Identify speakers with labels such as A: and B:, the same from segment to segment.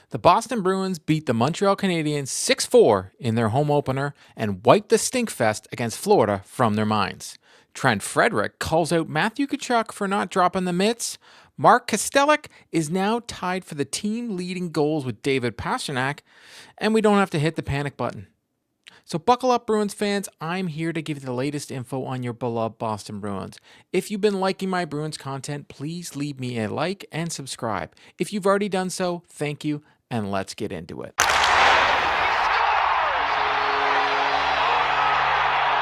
A: The Boston Bruins beat the Montreal Canadiens 6-4 in their home opener and wiped the stinkfest against Florida from their minds. Trent Frederic calls out Matthew Tkachuk for not dropping the mitts. Mark Kastelic is now tied for the team leading goals with David Pastrnak, and we don't have to hit the panic button. So buckle up, Bruins fans. I'm here to give you the latest info on your beloved Boston Bruins. If you've been liking my Bruins content, please leave me a like and subscribe. If you've already done so, thank you, and let's get into it.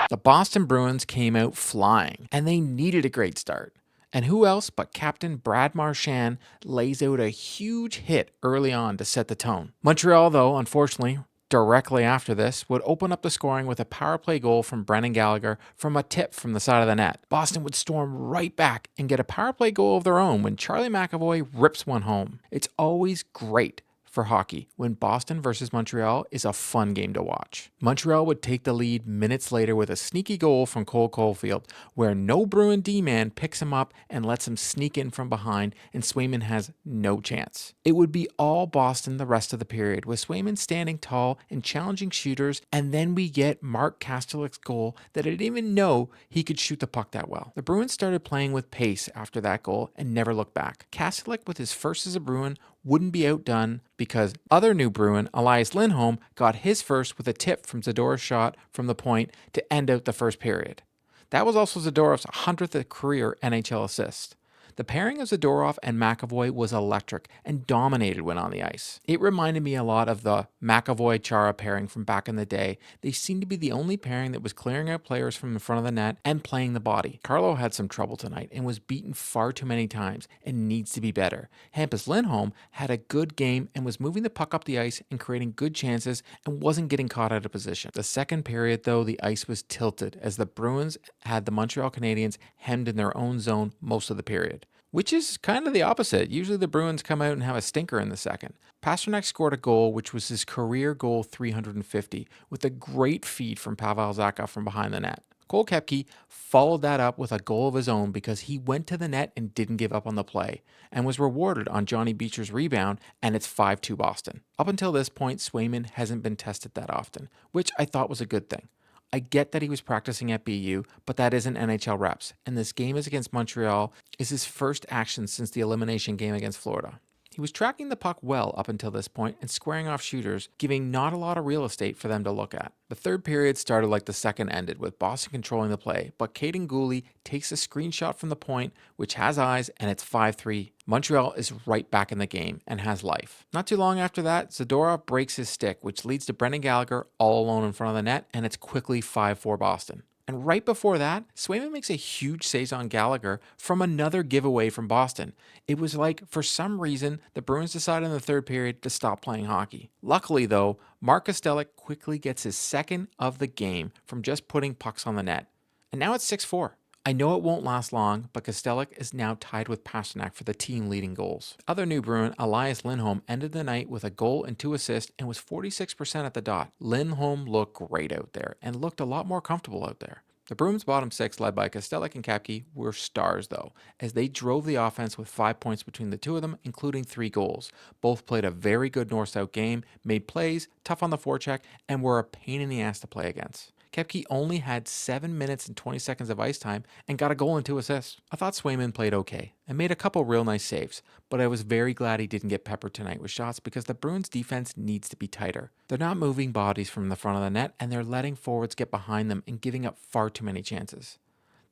A: The Boston Bruins came out flying, and they needed a great start. And who else but Captain Brad Marchand lays out a huge hit early on to set the tone. Montreal, though, unfortunately, directly after this, would open up the scoring with a power play goal from Brendan Gallagher from a tip from the side of the net. Boston would storm right back and get a power play goal of their own when Charlie McAvoy rips one home. It's always great for hockey when Boston versus Montreal is a fun game to watch. Montreal would take the lead minutes later with a sneaky goal from Cole Koepke, where no Bruin D-man picks him up and lets him sneak in from behind, and Swayman has no chance. It would be all Boston the rest of the period, with Swayman standing tall and challenging shooters, and then we get Mark Kastelic's goal that I didn't even know he could shoot the puck that well. The Bruins started playing with pace after that goal and never looked back. Kastelic, with his first as a Bruin, wouldn't be outdone because other new Bruin, Elias Lindholm, got his first with a tip from Zadorov's shot from the point to end out the first period. That was also Zadorov's 100th career NHL assist. The pairing of Zadorov and McAvoy was electric and dominated when on the ice. It reminded me a lot of the McAvoy-Chara pairing from back in the day. They seemed to be the only pairing that was clearing out players from the front of the net and playing the body. Carlo had some trouble tonight and was beaten far too many times and needs to be better. Hampus Lindholm had a good game and was moving the puck up the ice and creating good chances and wasn't getting caught out of position. The second period, though, the ice was tilted as the Bruins had the Montreal Canadiens hemmed in their own zone most of the period. Which is kind of the opposite. Usually the Bruins come out and have a stinker in the second. Pastrnak scored a goal, which was his career goal 350, with a great feed from Pavel Zacha from behind the net. Cole Koepke followed that up with a goal of his own because he went to the net and didn't give up on the play, and was rewarded on Johnny Beecher's rebound, and it's 5-2 Boston. Up until this point, Swayman hasn't been tested that often, which I thought was a good thing. I get that he was practicing at BU, but that isn't NHL reps, and this game is against Montreal is his first action since the elimination game against Florida. He was tracking the puck well up until this point and squaring off shooters, giving not a lot of real estate for them to look at. The third period started like the second ended, with Boston controlling the play, but Caden Gooley takes a screenshot from the point, which has eyes, and it's 5-3. Montreal is right back in the game and has life. Not too long after that, Zadorov breaks his stick, which leads to Brendan Gallagher all alone in front of the net, and it's quickly 5-4 Boston. And right before that, Swayman makes a huge save on Gallagher from another giveaway from Boston. It was like, for some reason, the Bruins decided in the third period to stop playing hockey. Luckily, though, Mark Kastelic quickly gets his second of the game from just putting pucks on the net. And now it's 6-4. I know it won't last long, but Kastelic is now tied with Pastrnak for the team leading goals. Other new Bruin, Elias Lindholm, ended the night with a goal and 2 assists and was 46% at the dot. Lindholm looked great out there and looked a lot more comfortable out there. The Bruins' bottom six, led by Kastelic and Koepke, were stars, though, as they drove the offense with 5 points between the two of them, including 3 goals. Both played a very good north-south game, made plays, tough on the forecheck, and were a pain in the ass to play against. Koepke only had 7 minutes and 20 seconds of ice time and got a goal and 2 assists. I thought Swayman played okay and made a couple real nice saves, but I was very glad he didn't get peppered tonight with shots because the Bruins' defense needs to be tighter. They're not moving bodies from the front of the net, and they're letting forwards get behind them and giving up far too many chances.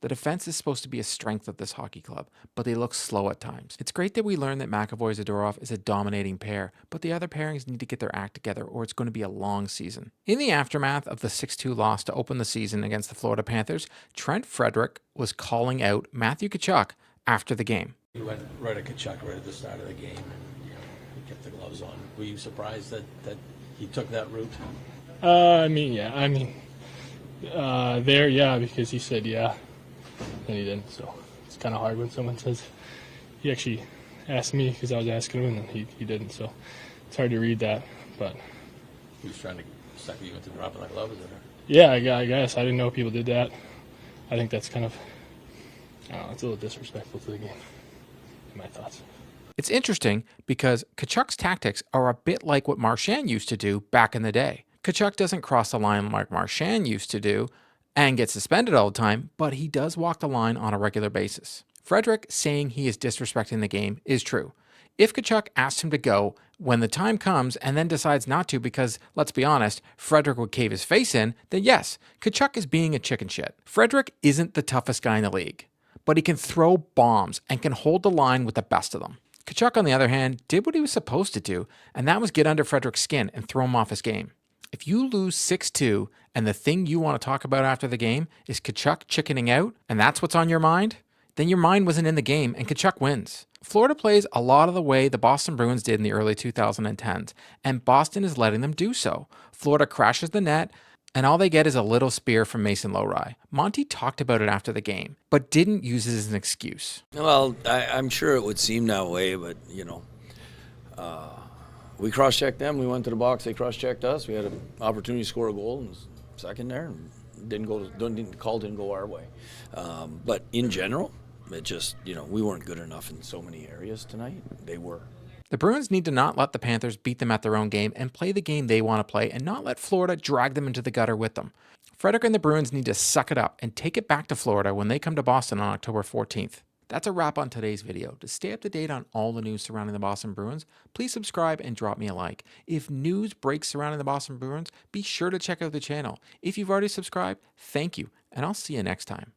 A: The defense is supposed to be a strength of this hockey club, but they look slow at times. It's great that we learned that McAvoy-Zadorov is a dominating pair, but the other pairings need to get their act together or it's going to be a long season. In the aftermath of the 6-2 loss to open the season against the Florida Panthers, Trent Frederic was calling out Matthew Tkachuk after the game.
B: You went right at Tkachuk right at the start of the game, and he kept the gloves on. Were you surprised that he took that route?
C: Because he said yeah. And he didn't, so it's kind of hard when someone says he actually asked me because I was asking him, and he didn't, so it's hard to read that. But
B: he was trying to sucker you into dropping the gloves, or?
C: Yeah, I guess I didn't know people did that. I think that's kind of, I don't know, it's a little disrespectful to the game, in my thoughts.
A: It's interesting because Tkachuk's tactics are a bit like what Marchand used to do back in the day. Tkachuk doesn't cross the line like Marchand used to do and get suspended all the time, but he does walk the line on a regular basis. Frederic saying he is disrespecting the game is true. If Tkachuk asks him to go when the time comes and then decides not to because, let's be honest, Frederic would cave his face in, then yes, Tkachuk is being a chicken shit. Frederic isn't the toughest guy in the league, but he can throw bombs and can hold the line with the best of them. Tkachuk, on the other hand, did what he was supposed to do, and that was get under Frederic's skin and throw him off his game. If you lose 6-2 and the thing you want to talk about after the game is Tkachuk chickening out, and that's what's on your mind, then your mind wasn't in the game and Tkachuk wins. Florida plays a lot of the way the Boston Bruins did in the early 2010s, and Boston is letting them do so. Florida crashes the net, and all they get is a little spear from Mason Lowry. Monty talked about it after the game, but didn't use it as an excuse.
D: Well, I'm sure it would seem that way, but, we cross-checked them. We went to the box. They cross-checked us. We had an opportunity to score a goal in the second there, and the call didn't go our way. But in general, it just, we weren't good enough in so many areas tonight. They were.
A: The Bruins need to not let the Panthers beat them at their own game and play the game they want to play and not let Florida drag them into the gutter with them. Frederic and the Bruins need to suck it up and take it back to Florida when they come to Boston on October 14th. That's a wrap on today's video. To stay up to date on all the news surrounding the Boston Bruins, please subscribe and drop me a like. If news breaks surrounding the Boston Bruins, be sure to check out the channel. If you've already subscribed, thank you, and I'll see you next time.